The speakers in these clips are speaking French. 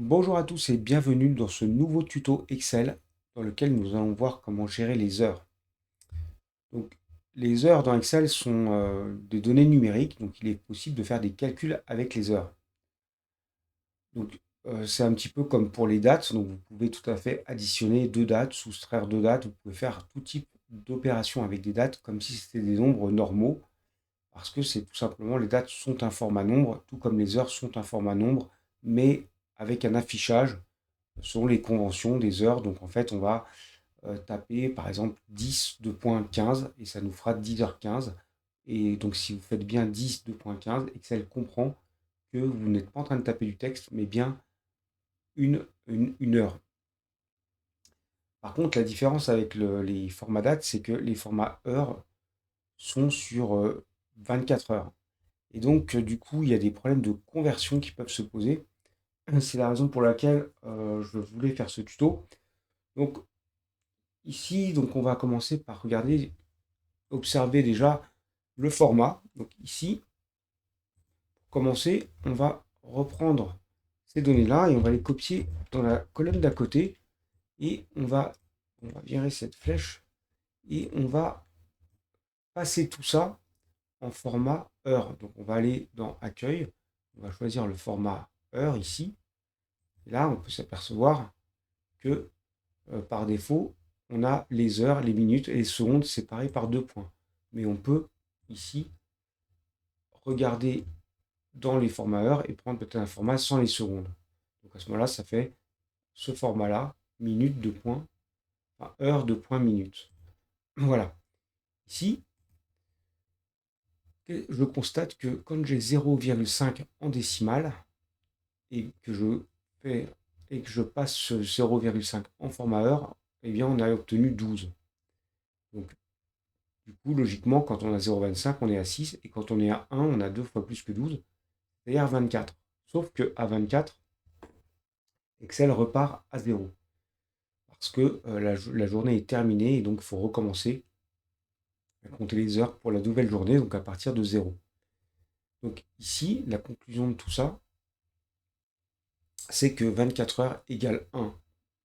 Bonjour à tous et bienvenue dans ce nouveau tuto Excel dans lequel nous allons voir comment gérer les heures. Donc, les heures dans Excel sont des données numériques, donc il est possible de faire des calculs avec les heures. Donc, c'est un petit peu comme pour les dates, donc vous pouvez tout à fait additionner deux dates, soustraire deux dates, vous pouvez faire tout type d'opérations avec des dates comme si c'était des nombres normaux, parce que c'est tout simplement les dates sont un format nombre, tout comme les heures sont un format nombre, mais avec un affichage selon les conventions des heures. Donc en fait, on va taper par exemple 10,15 et ça nous fera 10h15. Et donc si vous faites bien 10,15, Excel comprend que vous n'êtes pas en train de taper du texte, mais bien une heure. Par contre, la différence avec les formats dates, c'est que les formats heures sont sur 24 heures. Et donc, du coup, il y a des problèmes de conversion qui peuvent se poser. C'est la raison pour laquelle je voulais faire ce tuto. Donc, ici, donc on va commencer par regarder, observer déjà le format. Donc ici, pour commencer, on va reprendre ces données-là et on va les copier dans la colonne d'à côté et on va virer cette flèche et on va passer tout ça en format heure. Donc on va aller dans accueil, on va choisir le format heure ici. Et là, on peut s'apercevoir que par défaut, on a les heures, les minutes et les secondes séparées par deux points. Mais on peut ici regarder dans les formats heures et prendre peut-être un format sans les secondes. Donc à ce moment-là, ça fait ce format-là, minute de point, enfin, heure de point minute. Voilà. Ici, je constate que quand j'ai 0,5 en décimale et que je fais et que je passe ce 0,5 en format heure, eh bien on a obtenu 12. Donc du coup, logiquement, quand on a 0,25, on est à 6, et quand on est à 1, on a deux fois plus que 12, c'est-à-dire 24. Sauf que à 24, Excel repart à 0. Parce que la journée est terminée et donc il faut recommencer à compter les heures pour la nouvelle journée, donc à partir de 0. Donc ici, la conclusion de tout ça, c'est que 24 heures égale 1.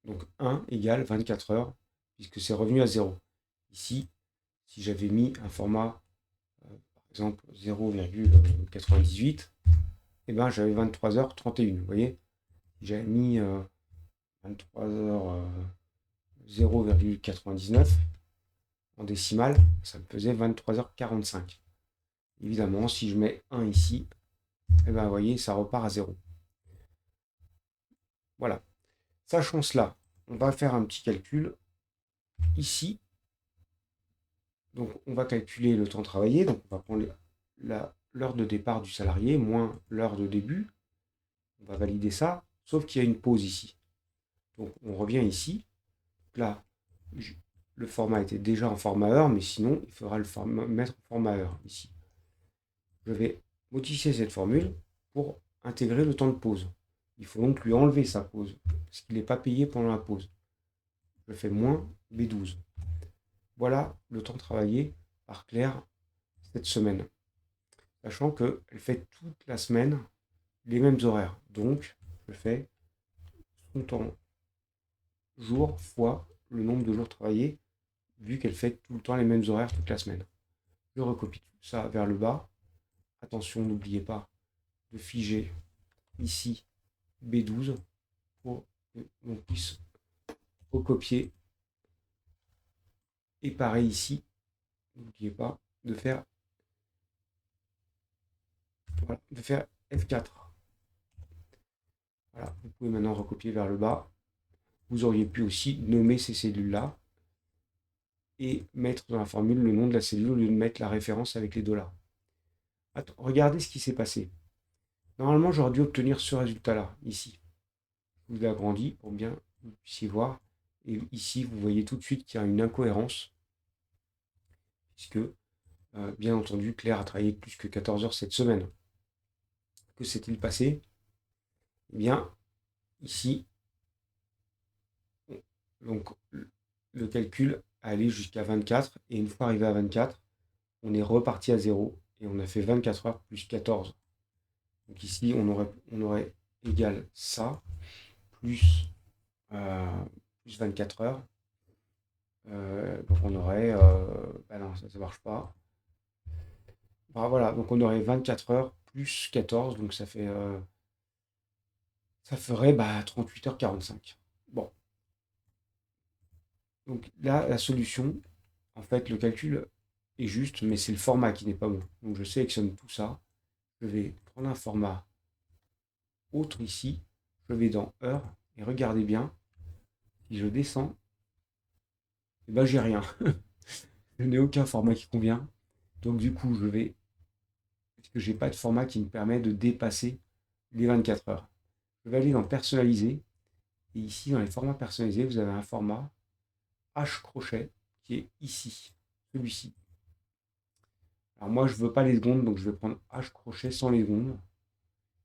Donc 1 égale 24 heures, puisque c'est revenu à 0. Ici, si j'avais mis un format, par exemple 0,98, et ben j'avais 23h31. Vous voyez, si j'avais mis 23h 0,99 en décimale, ça me faisait 23h45. Évidemment, si je mets 1 ici, eh ben, vous voyez, ça repart à 0. Voilà. Sachant cela, on va faire un petit calcul ici. Donc, on va calculer le temps travaillé. Donc, on va prendre l'heure de départ du salarié moins l'heure de début. On va valider ça, sauf qu'il y a une pause ici. Donc, on revient ici. Là, le format était déjà en format heure, mais sinon, il faudra le mettre en format heure ici. Je vais modifier cette formule pour intégrer le temps de pause. Il faut donc lui enlever sa pause, parce qu'il n'est pas payé pendant la pause. Je fais moins B12. Voilà le temps travaillé par Claire cette semaine. Sachant qu'elle fait toute la semaine les mêmes horaires. Donc, je fais son temps jour fois le nombre de jours travaillés, vu qu'elle fait tout le temps les mêmes horaires toute la semaine. Je recopie tout ça vers le bas. Attention, n'oubliez pas de figer ici B12 pour qu'on puisse recopier. Et pareil ici, n'oubliez pas de faire, voilà, de faire F4. Voilà, vous pouvez maintenant recopier vers le bas. Vous auriez pu aussi nommer ces cellules-là et mettre dans la formule le nom de la cellule au lieu de mettre la référence avec les dollars. Regardez ce qui s'est passé. Normalement, j'aurais dû obtenir ce résultat-là, ici. Je vous l'ai agrandi pour bien que vous puissiez voir. Et ici, vous voyez tout de suite qu'il y a une incohérence, puisque, bien entendu, Claire a travaillé plus que 14 heures cette semaine. Que s'est-il passé? Eh bien, ici, donc, le calcul allait jusqu'à 24, et une fois arrivé à 24, on est reparti à 0, et on a fait 24 heures plus 14. Donc ici, on aurait égal ça. plus, plus 24 heures. Donc on aurait... bah non, ça ne marche pas. Bah, voilà, donc on aurait 24 heures plus 14, donc ça ferait 38 h 45. Bon, donc là, la solution, en fait, le calcul est juste, mais c'est le format qui n'est pas bon. Donc je sélectionne tout ça. Je vais prendre un format autre ici. Je vais dans heure et regardez bien, si je descends, eh ben j'ai rien. Je n'ai aucun format qui convient. Donc du coup, parce que j'ai pas de format qui me permet de dépasser les 24 heures. Je vais aller dans personnaliser. Et ici, dans les formats personnalisés, vous avez un format H crochet qui est ici, celui-ci. Alors moi, je ne veux pas les secondes, donc je vais prendre H crochet sans les secondes.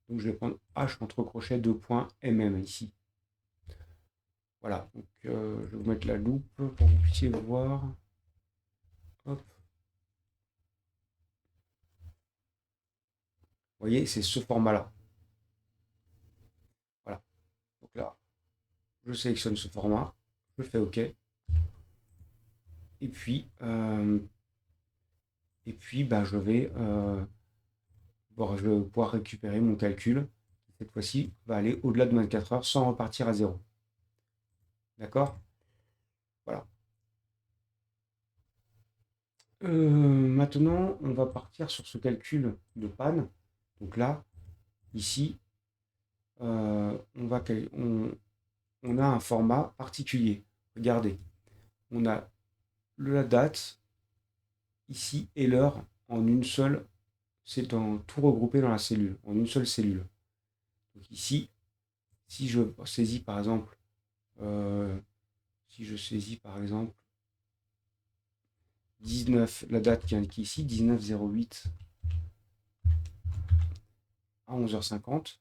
Donc je vais prendre H entre crochet 2 points MM ici. Voilà, donc je vais vous mettre la loupe pour que vous puissiez voir. Hop. Vous voyez, c'est ce format-là. Voilà. Donc là, je sélectionne ce format, je fais OK. Et puis, je vais pouvoir récupérer mon calcul. Cette fois-ci, va aller au-delà de 24 heures sans repartir à zéro. D'accord? Voilà. Maintenant, on va partir sur ce calcul de panne. Donc là, ici, on a un format particulier. Regardez, on a la date ici et l'heure en une seule. C'est tout regroupé dans la cellule, en une seule cellule. Donc ici, si je saisis par exemple, euh, si je saisis par exemple 19, la date qui est indiquée ici, 19-08 à 11h50,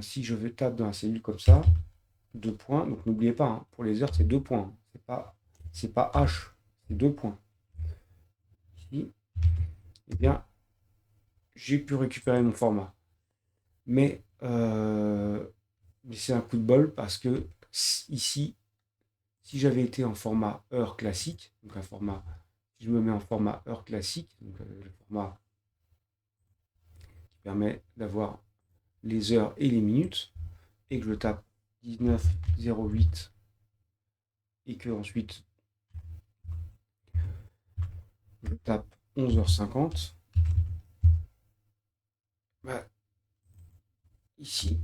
si je tape dans la cellule comme ça, 2 points, donc n'oubliez pas, hein, pour les heures, c'est 2 points. C'est pas H, c'est 2 points. Ici, eh bien, j'ai pu récupérer mon format. Mais c'est un coup de bol parce que ici, si j'avais été en format heure classique, donc si je me mets en format heure classique, donc le format qui permet d'avoir les heures et les minutes, et que je tape 19,08 et que ensuite je tape 11h50, ici,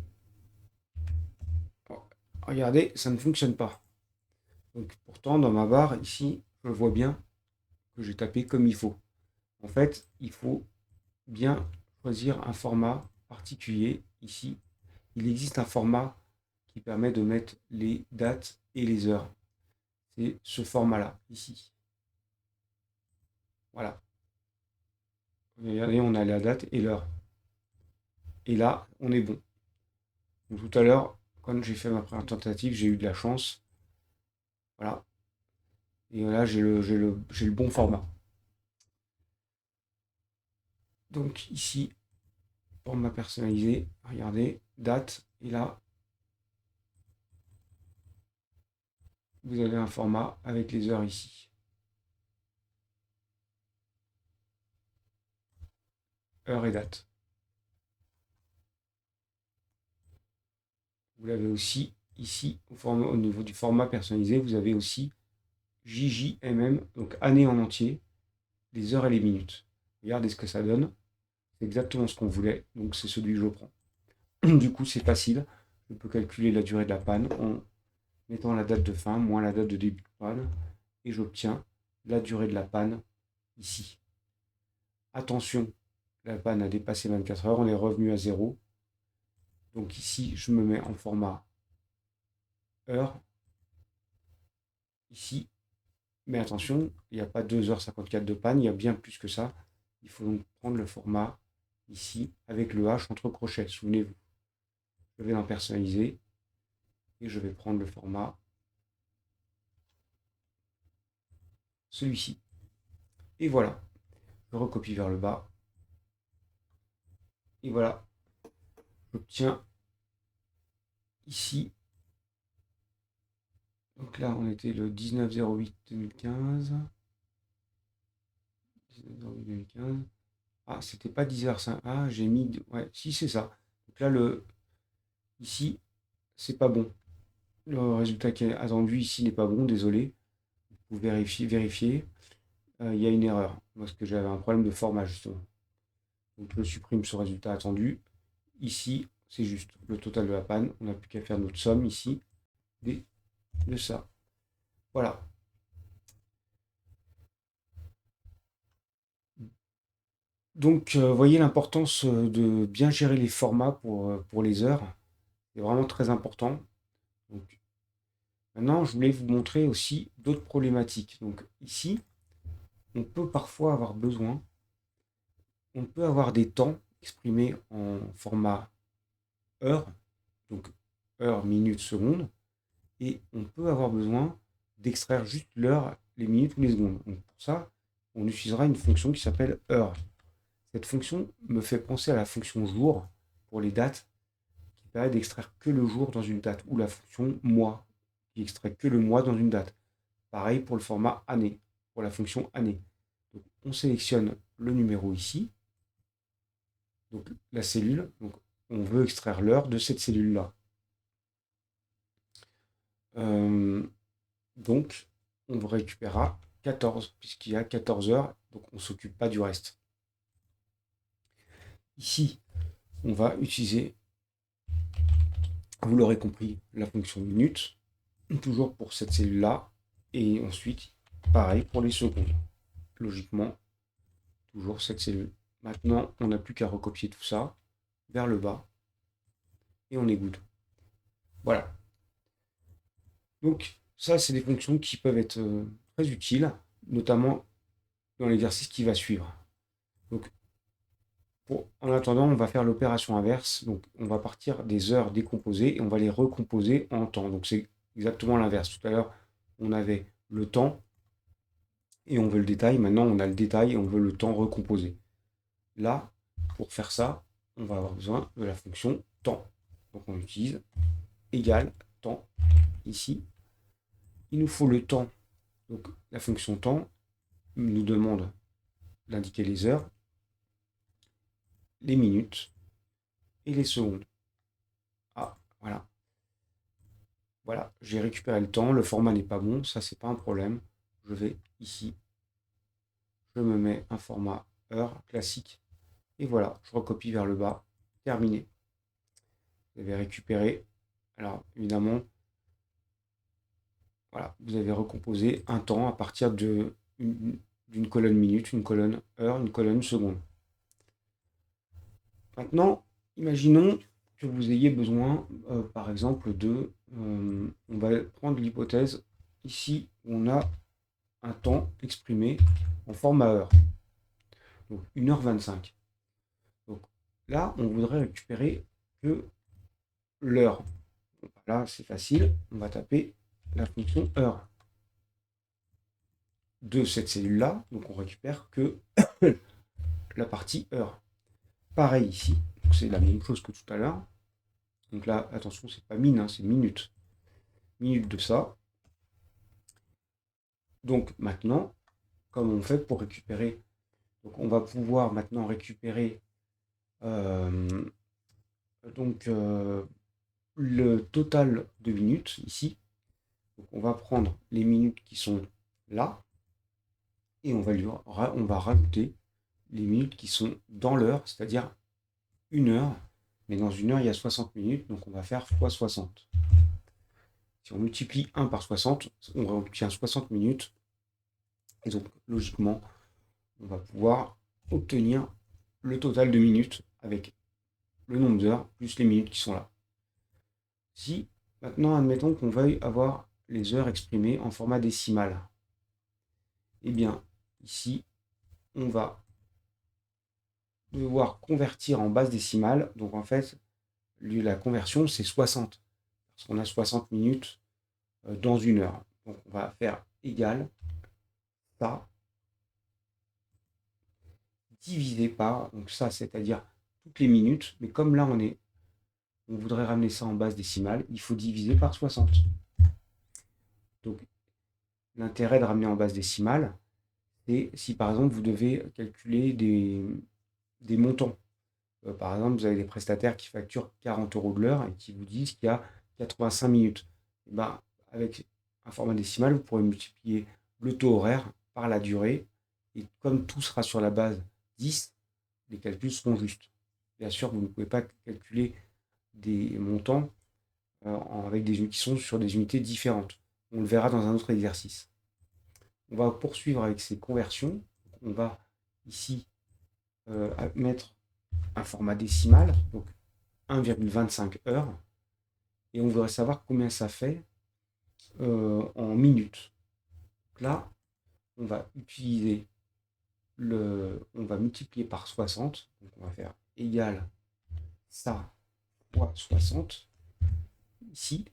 oh, regardez, ça ne fonctionne pas. Donc pourtant, dans ma barre, ici, je vois bien que j'ai tapé comme il faut. En fait, il faut bien choisir un format particulier. Ici, il existe un format qui permet de mettre les dates et les heures. C'est ce format-là, ici. Voilà. Regardez, on a la date et l'heure. Et là, on est bon. Donc, tout à l'heure, quand j'ai fait ma première tentative, j'ai eu de la chance. Voilà. Et là, j'ai le bon format. Donc ici, format personnalisé, regardez, date, et là, vous avez un format avec les heures ici. Heure et date. Vous l'avez aussi ici, au niveau du format personnalisé, vous avez aussi JJMM, donc année en entier, les heures et les minutes. Regardez ce que ça donne. C'est exactement ce qu'on voulait, donc c'est celui que je prends. Du coup, c'est facile. Je peux calculer la durée de la panne en mettant la date de fin moins la date de début de panne, et j'obtiens la durée de la panne ici. Attention, la panne a dépassé 24 heures, on est revenu à zéro. Donc ici, je me mets en format heure. Ici, mais attention, il n'y a pas 2h54 de panne, il y a bien plus que ça. Il faut donc prendre le format ici avec le H entre crochets, souvenez-vous. Je vais dans personnaliser et je vais prendre le format celui-ci. Et voilà, je recopie vers le bas. Et voilà, j'obtiens ici, donc là on était le 19/08/2015. 19/08/2015. Ah, c'était pas 10h05. Ah, j'ai mis. Ouais, si c'est ça. Donc là, ici, c'est pas bon. Le résultat qui est attendu ici n'est pas bon, désolé. Vous vérifiez. Il y a une erreur. Parce que j'avais un problème de format, justement. Donc je supprime ce résultat attendu. Ici, c'est juste le total de la panne. On n'a plus qu'à faire notre somme ici de ça. Voilà. Donc, voyez l'importance de bien gérer les formats pour les heures. C'est vraiment très important. Donc, maintenant, je voulais vous montrer aussi d'autres problématiques. Donc, ici, on peut parfois avoir besoin, on peut avoir des temps exprimés en format heure, donc heure, minute, seconde, et on peut avoir besoin d'extraire juste l'heure, les minutes ou les secondes. Donc, pour ça, on utilisera une fonction qui s'appelle heure. Cette fonction me fait penser à la fonction jour pour les dates, qui permet d'extraire que le jour dans une date, ou la fonction mois, qui extrait que le mois dans une date. Pareil pour le format année, pour la fonction année. Donc, on sélectionne le numéro ici, donc la cellule, donc on veut extraire l'heure de cette cellule-là. Donc, on récupérera 14, puisqu'il y a 14 heures, donc on ne s'occupe pas du reste. Ici, on va utiliser, vous l'aurez compris, la fonction minute, toujours pour cette cellule-là, et ensuite, pareil pour les secondes. Logiquement, toujours cette cellule. Maintenant, on n'a plus qu'à recopier tout ça vers le bas, et on est good. Voilà. Donc, ça, c'est des fonctions qui peuvent être très utiles, notamment dans l'exercice qui va suivre. Donc, en attendant, on va faire l'opération inverse. Donc, on va partir des heures décomposées et on va les recomposer en temps. Donc, c'est exactement l'inverse. Tout à l'heure, on avait le temps et on veut le détail. Maintenant, on a le détail et on veut le temps recomposé. Là, pour faire ça, on va avoir besoin de la fonction temps. Donc, on utilise égal temps ici. Il nous faut le temps. Donc, la fonction temps nous demande d'indiquer les heures, les minutes et les secondes. Ah, voilà. Voilà, j'ai récupéré le temps, le format n'est pas bon, ça c'est pas un problème. Je vais ici, je me mets un format heure classique, et voilà, je recopie vers le bas, terminé. Vous avez récupéré, alors évidemment, voilà, vous avez recomposé un temps à partir d'une colonne minute, une colonne heure, une colonne seconde. Maintenant, imaginons que vous ayez besoin, par exemple, on va prendre l'hypothèse ici où on a un temps exprimé en format heure, donc 1h25. Donc là, on voudrait récupérer que l'heure. Là, c'est facile, on va taper la fonction heure de cette cellule-là, donc on récupère que la partie heure. Pareil ici, c'est la même chose que tout à l'heure. Donc là, attention, c'est pas min, hein, c'est minute. Minute de ça. Donc maintenant, comme on fait pour récupérer, donc on va pouvoir maintenant récupérer donc le total de minutes ici. Donc on va prendre les minutes qui sont là et on va rajouter les minutes qui sont dans l'heure, c'est-à-dire une heure. Mais dans une heure, il y a 60 minutes, donc on va faire x 60. Si on multiplie 1 par 60, on obtient 60 minutes. Et donc, logiquement, on va pouvoir obtenir le total de minutes avec le nombre d'heures plus les minutes qui sont là. Si, maintenant, admettons qu'on veuille avoir les heures exprimées en format décimal, eh bien, ici, on va devoir convertir en base décimale. Donc, en fait, la conversion, c'est 60. Parce qu'on a 60 minutes dans une heure. Donc, on va faire égal ça divisé par, donc ça, c'est-à-dire toutes les minutes. Mais comme là, on est on voudrait ramener ça en base décimale, il faut diviser par 60. Donc, l'intérêt de ramener en base décimale, c'est si par exemple vous devez calculer des montants. Par exemple, vous avez des prestataires qui facturent 40 euros de l'heure et qui vous disent qu'il y a 85 minutes. Et ben, avec un format décimal, vous pourrez multiplier le taux horaire par la durée. Et comme tout sera sur la base 10, les calculs seront justes. Bien sûr, vous ne pouvez pas calculer des montants avec des qui sont sur des unités différentes. On le verra dans un autre exercice. On va poursuivre avec ces conversions. On va ici mettre un format décimal, donc 1,25 heures, et on voudrait savoir combien ça fait en minutes. Donc là, on va utiliser on va multiplier par 60, donc on va faire égal ça fois 60, ici,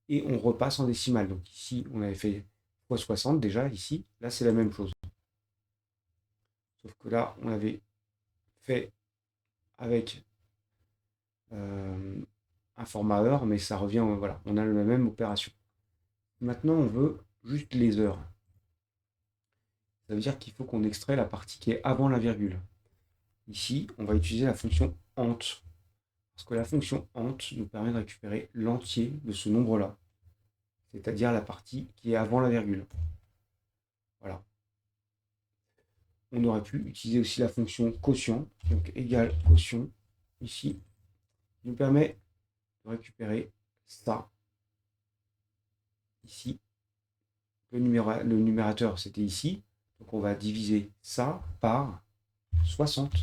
et on repasse en décimale. Donc ici, on avait fait fois 60 déjà, ici, là c'est la même chose. Sauf que là, on avait fait avec un format heure, mais ça revient, voilà, on a la même opération. Maintenant, on veut juste les heures. Ça veut dire qu'il faut qu'on extrait la partie qui est avant la virgule. Ici, on va utiliser la fonction ent. Parce que la fonction ent nous permet de récupérer l'entier de ce nombre-là. C'est-à-dire la partie qui est avant la virgule. Voilà. On aurait pu utiliser aussi la fonction quotient. Donc égale quotient, ici, qui nous permet de récupérer ça, ici. Le numérateur, c'était ici. Donc on va diviser ça par 60.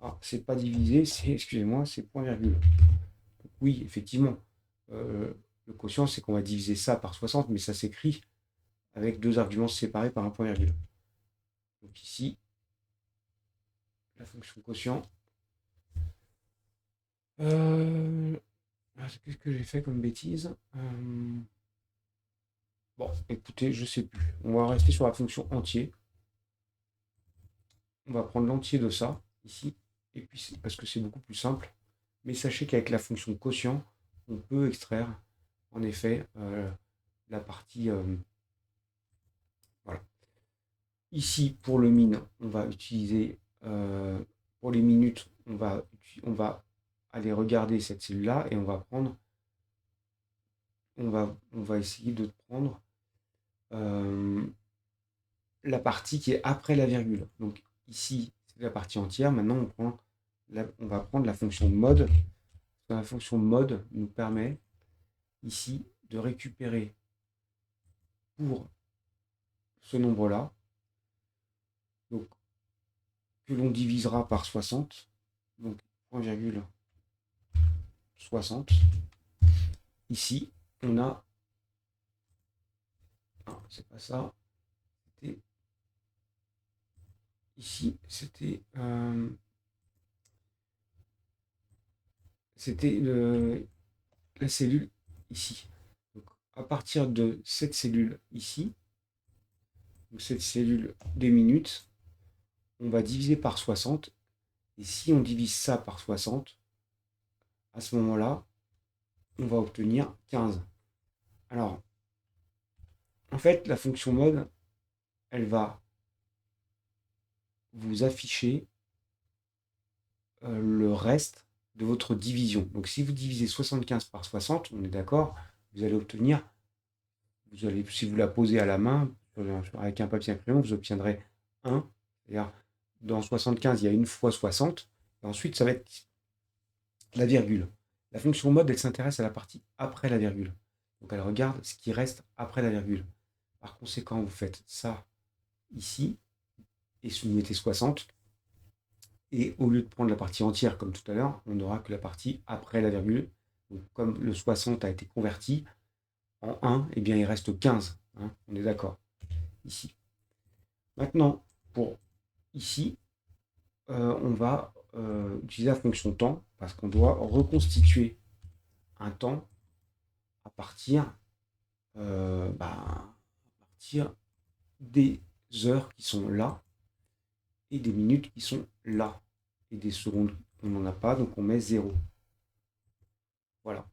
Ah, c'est pas divisé, c'est, excusez-moi, c'est point virgule. Donc, oui, effectivement, le quotient, c'est qu'on va diviser ça par 60, mais ça s'écrit avec deux arguments séparés par un point virgule. Donc ici, la fonction quotient. Qu'est-ce que j'ai fait comme bêtise? Bon, écoutez, je sais plus. On va rester sur la fonction entier. On va prendre l'entier de ça, ici, et puis parce que c'est beaucoup plus simple. Mais sachez qu'avec la fonction quotient, on peut extraire, en effet, la partie... voilà. Ici, pour le min, on va utiliser... pour les minutes, on va aller regarder cette cellule-là et on va prendre... On va essayer de prendre la partie qui est après la virgule. Donc ici, c'est la partie entière. Maintenant, on va prendre la fonction mode. La fonction mode nous permet ici de récupérer pour ce nombre-là, donc que l'on divisera par 60, donc point virgule 60. Ici, on a... Ah, c'est pas ça. Ici, c'était la cellule ici. Donc, à partir de cette cellule ici, donc cette cellule des minutes, on va diviser par 60. Et si on divise ça par 60, à ce moment-là, on va obtenir 15. Alors, en fait, la fonction mode, elle va vous afficher le reste de votre division. Donc, si vous divisez 75 par 60, on est d'accord, vous allez obtenir, si vous la posez à la main, avec un papier imprimé, vous obtiendrez 1. C'est-à-dire, dans 75, il y a une fois 60. Et ensuite, ça va être la virgule. La fonction mode, elle s'intéresse à la partie après la virgule. Donc, elle regarde ce qui reste après la virgule. Par conséquent, vous faites ça ici, et vous mettez 60. Et au lieu de prendre la partie entière comme tout à l'heure, on n'aura que la partie après la virgule. Donc, comme le 60 a été converti en 1, eh bien, il reste 15. Hein, on est d'accord. Ici. Maintenant, pour ici, on va utiliser la fonction temps, parce qu'on doit reconstituer un temps à partir, à partir des heures qui sont là et des minutes qui sont là. et des secondes, on n'en a pas, donc on met 0. Voilà.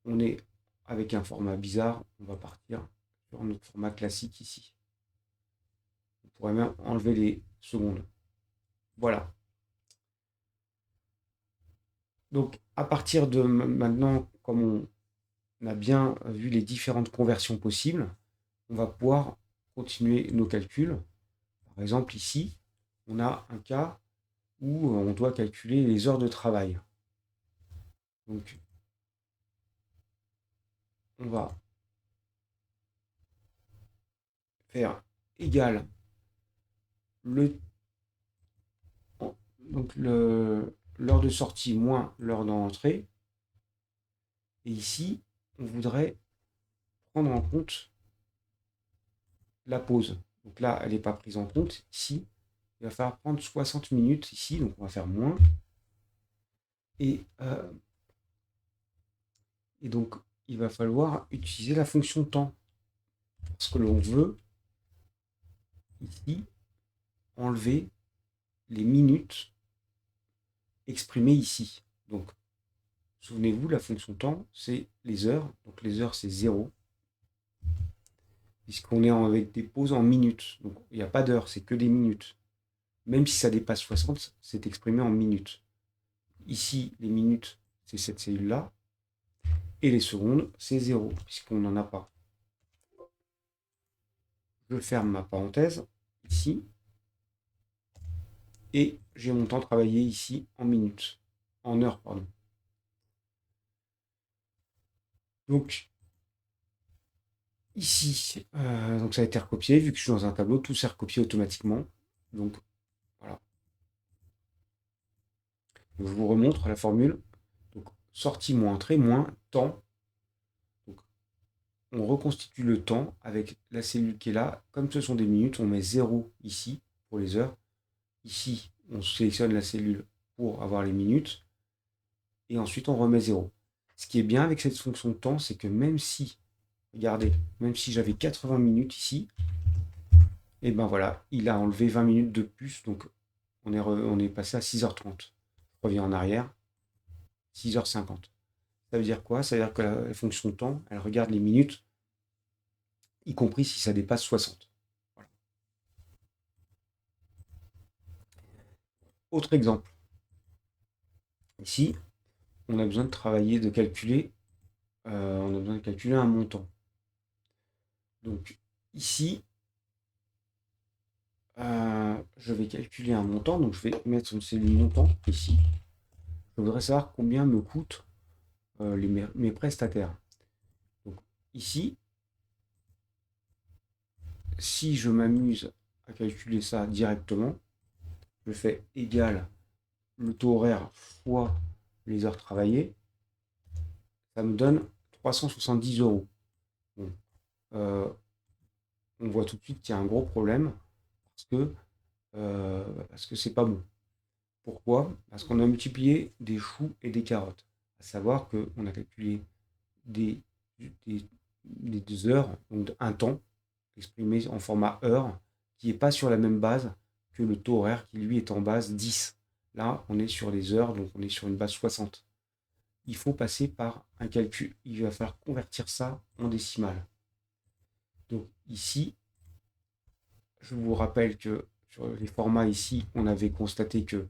On est avec un format bizarre, on va partir sur notre format classique ici. On pourrait même enlever les secondes. Voilà. Donc à partir de maintenant, comme on a bien vu les différentes conversions possibles, on va pouvoir continuer nos calculs. Par exemple, ici, on a un cas où on doit calculer les heures de travail. Donc, on va faire égal l'heure de sortie moins l'heure d'entrée. Et ici, on voudrait prendre en compte la pause. Donc là, elle n'est pas prise en compte. Ici, il va falloir prendre 60 minutes ici, donc on va faire moins. Et, donc, il va falloir utiliser la fonction temps. Parce que l'on veut, ici, enlever les minutes exprimées ici. Donc, souvenez-vous, la fonction temps, c'est les heures. Donc, les heures, c'est 0. Puisqu'on est avec des pauses en minutes. Donc, il n'y a pas d'heures, c'est que des minutes. Même si ça dépasse 60, c'est exprimé en minutes. Ici, les minutes, c'est cette cellule-là. Et les secondes, c'est 0, puisqu'on n'en a pas. Je ferme ma parenthèse, ici. Et j'ai mon temps travaillé ici en minutes. En heures, pardon. Donc, ici, donc ça a été recopié. Vu que je suis dans un tableau, tout s'est recopié automatiquement. Donc, voilà. Donc, je vous remontre la formule. Donc, sortie moins entrée moins temps. Donc, on reconstitue le temps avec la cellule qui est là. Comme ce sont des minutes, on met 0 ici pour les heures. Ici, on sélectionne la cellule pour avoir les minutes. Et ensuite, on remet 0. Ce qui est bien avec cette fonction de temps, c'est que même si, regardez, même si j'avais 80 minutes ici, et ben voilà, il a enlevé 20 minutes de plus. Donc, on est passé à 6h30. Je reviens en arrière, 6h50. Ça veut dire quoi? Ça veut dire que la fonction de temps, elle regarde les minutes, y compris si ça dépasse 60. Voilà. Autre exemple. Ici, on a besoin de travailler, de calculer, on a besoin de calculer un montant. Donc ici, je vais calculer un montant. Donc je vais mettre une cellule montant ici. Je voudrais savoir combien me coûtent mes prestataires. Donc ici, si je m'amuse à calculer ça directement, je fais égal le taux horaire fois les heures travaillées. Ça me donne 370 euros. Bon, on voit tout de suite qu'il y a un gros problème parce que c'est pas bon. Pourquoi? Parce qu'on a multiplié des choux et des carottes. À savoir qu'on a calculé des, des, des heures, donc un temps exprimé en format heure, qui n'est pas sur la même base que le taux horaire qui lui est en base 10. Là, on est sur les heures, donc on est sur une base 60. Il faut passer par un calcul. Il va falloir convertir ça en décimales. Donc ici, je vous rappelle que sur les formats ici, on avait constaté que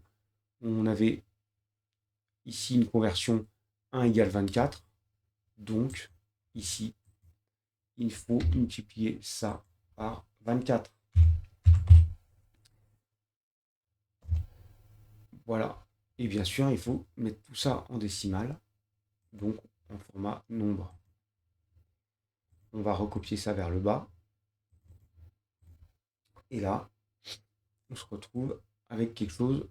on avait ici une conversion 1 égale 24. Donc ici, il faut multiplier ça par 24. Voilà. Et bien sûr, il faut mettre tout ça en décimale, donc en format nombre. On va recopier ça vers le bas. Et là, on se retrouve avec quelque chose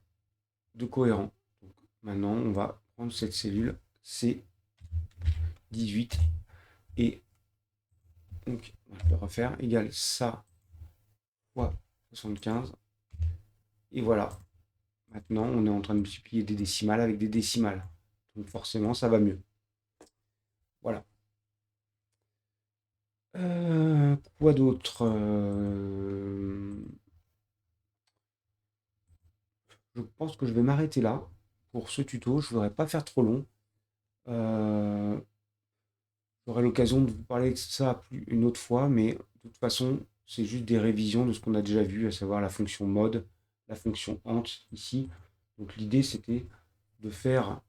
de cohérent. Donc, maintenant, on va prendre cette cellule C18 et donc je vais refaire égal ça fois 75. Et voilà. Maintenant, on est en train de multiplier des décimales avec des décimales. Donc forcément, ça va mieux. Voilà. Quoi d'autre? je pense que je vais m'arrêter là pour ce tuto. Je ne voudrais pas faire trop long. Euh, J'aurai l'occasion de vous parler de ça une autre fois, mais de toute façon, c'est juste des révisions de ce qu'on a déjà vu, à savoir la fonction mode, la fonction ant ici. Donc l'idée, c'était de faire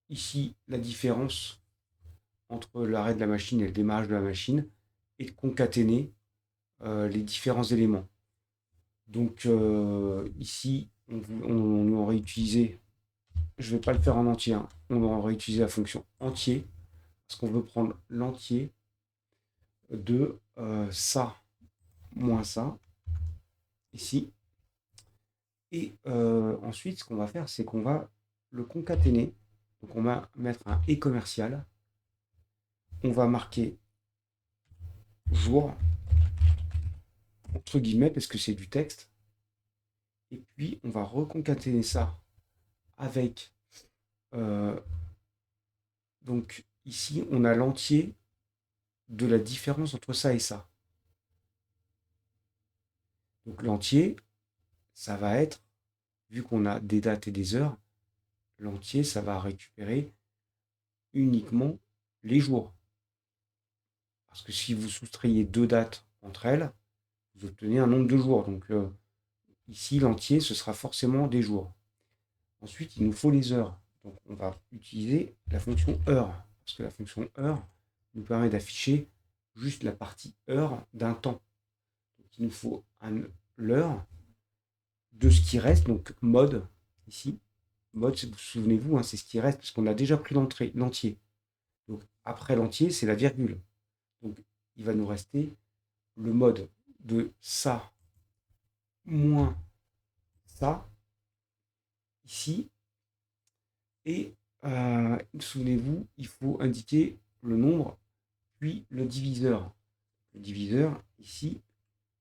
ici la différence entre l'arrêt de la machine et le démarrage de la machine et de concaténer les différents éléments. Donc ici, on aurait utilisé, je ne vais pas le faire en entier, hein, on aurait utilisé la fonction entier, parce qu'on veut prendre l'entier de ça moins ça, ici. Et ensuite, ce qu'on va faire, c'est qu'on va le concaténer. Donc on va mettre un et commercial. On va marquer jour, entre guillemets, parce que c'est du texte. Et puis, on va reconcaténer ça avec... euh, donc ici, on a l'entier de la différence entre ça et ça. Donc l'entier, ça va être, vu qu'on a des dates et des heures, l'entier, ça va récupérer uniquement les jours. Parce que si vous soustrayez deux dates entre elles, vous obtenez un nombre de jours. Donc ici, l'entier, ce sera forcément des jours. Ensuite, il nous faut les heures. Donc on va utiliser la fonction heure. Parce que la fonction heure nous permet d'afficher juste la partie heure d'un temps. Donc il nous faut l'heure de ce qui reste, donc mode, ici. Mode, vous souvenez-vous, hein, c'est ce qui reste, parce qu'on a déjà pris l'entier. Donc après l'entier, c'est la virgule. Donc il va nous rester le mode de ça moins ça, ici. Et souvenez-vous, il faut indiquer le nombre, puis le diviseur. Le diviseur, ici,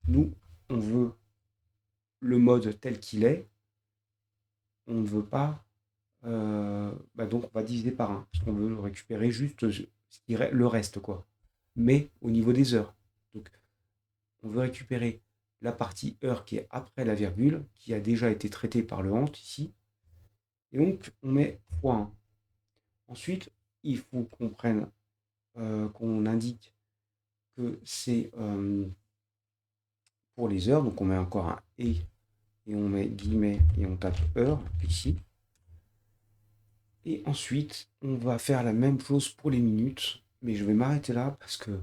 nous, on veut le mode tel qu'il est. On ne veut pas... donc on va diviser par 1, parce qu'on veut récupérer juste le reste, quoi. Mais au niveau des heures. Donc, on veut récupérer la partie heure qui est après la virgule, qui a déjà été traitée par le ant ici. Et donc, on met x1. Ensuite, il faut qu'on prenne, qu'on indique que c'est pour les heures. Donc, on met encore un et on met guillemets et on tape heure ici. Et ensuite, on va faire la même chose pour les minutes. Mais je vais m'arrêter là parce que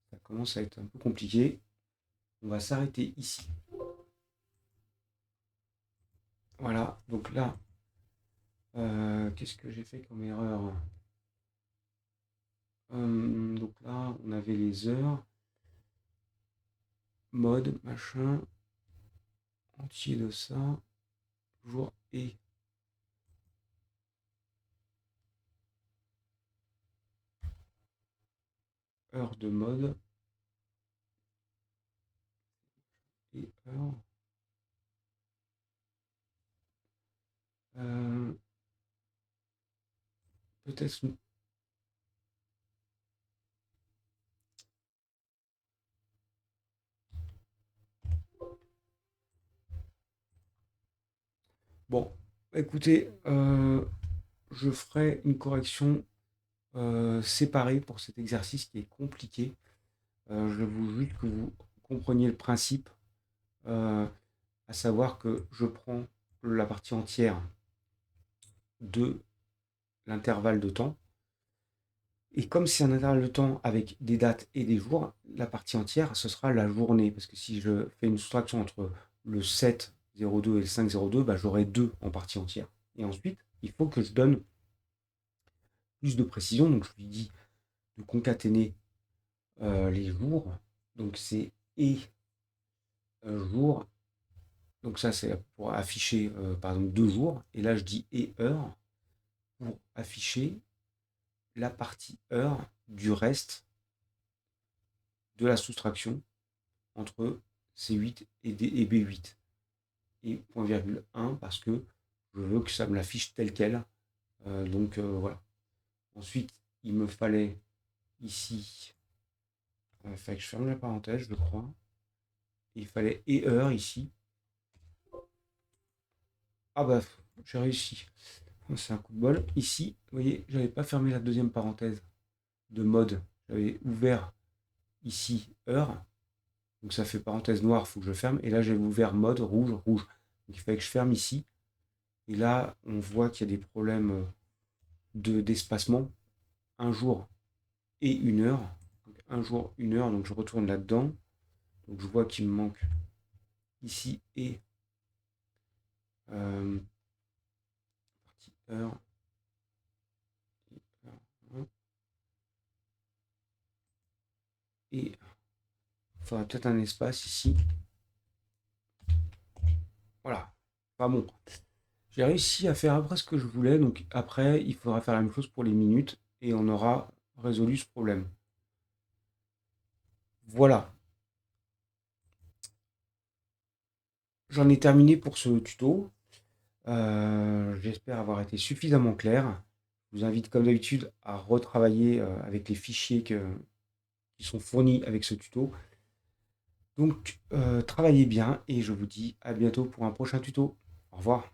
ça commence à être un peu compliqué. On va s'arrêter ici. Voilà, donc là, qu'est-ce que j'ai fait comme erreur? Donc là, on avait les heures, mode, machin, entier de ça, jour et. Heure de mode et heure. Peut-être. Bon, écoutez, je ferai une correction séparée pour cet exercice qui est compliqué. Je veux juste que vous compreniez le principe, à savoir que je prends la partie entière de l'intervalle de temps. Et comme c'est un intervalle de temps avec des dates et des jours, la partie entière, ce sera la journée. Parce que si je fais une soustraction entre le 7,02 et le 5,02, bah, j'aurai 2 en partie entière. Et ensuite, il faut que je donne plus de précision. Donc, je lui dis de concaténer les jours. Donc, c'est et jour. Donc, ça, c'est pour afficher, par exemple, 2 jours. Et là, je dis et heure pour afficher la partie heure du reste de la soustraction entre C8 et B8. Et point virgule 1 parce que je veux que ça me l'affiche tel quel. Donc voilà. Ensuite, il me fallait ici, il fallait que je ferme la parenthèse, je crois. Il fallait et heure ici. Ah bah, j'ai réussi. C'est un coup de bol. Ici, vous voyez, j'avais pas fermé la deuxième parenthèse de mode. J'avais ouvert ici heure. Donc ça fait parenthèse noire, il faut que je ferme. Et là, j'ai ouvert mode rouge, rouge. Donc il fallait que je ferme ici. Et là, on voit qu'il y a des problèmes d'espacement. Un jour et une heure. Donc, un jour, une heure. Donc je retourne là-dedans. Donc je vois qu'il me manque ici et euh, partie heure. Et il faudra peut-être un espace ici. Voilà. Enfin bon, j'ai réussi à faire après ce que je voulais. Donc après, il faudra faire la même chose pour les minutes et on aura résolu ce problème. Voilà. J'en ai terminé pour ce tuto. J'espère avoir été suffisamment clair. Je vous invite comme d'habitude à retravailler avec les fichiers qui sont fournis avec ce tuto. Donc, travaillez bien et je vous dis à bientôt pour un prochain tuto. Au revoir.